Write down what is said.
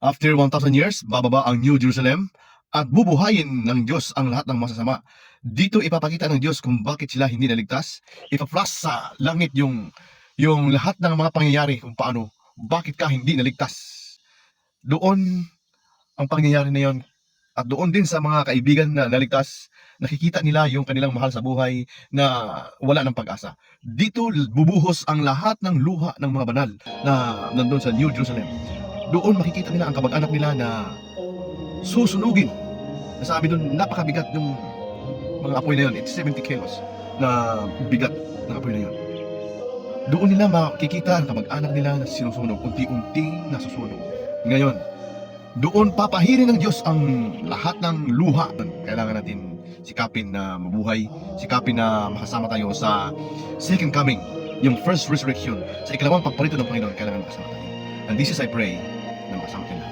After 1,000 years, bababa ang New Jerusalem at bubuhayin ng Diyos ang lahat ng masasama. Dito ipapakita ng Diyos kung bakit sila hindi naligtas. Ipaflash sa langit yung lahat ng mga pangyayari kung paano, bakit ka hindi naligtas. Doon ang pangyayari na yon. At doon din sa mga kaibigan na naligtas, nakikita nila yung kanilang mahal sa buhay na wala ng pag-asa. Dito bubuhos ang lahat ng luha ng mga banal na nandun sa New Jerusalem. Doon makikita nila ang kamag-anak nila na susunugin. Nasabi doon, napakabigat yung mga apoy na yun. It's 70 kilos na bigat ng apoy na yun. Doon nila makikita ang kamag-anak nila na sinusunog, unti-unting nasusunog. Ngayon, doon papahirin ng Diyos ang lahat ng luha. Kailangan natin sikapin na mabuhay, sikapin na makasama tayo sa second coming, yung first resurrection. Sa ikalawang pagparito ng Panginoon, kailangan makasama tayo. And this is I pray na makasama tayo.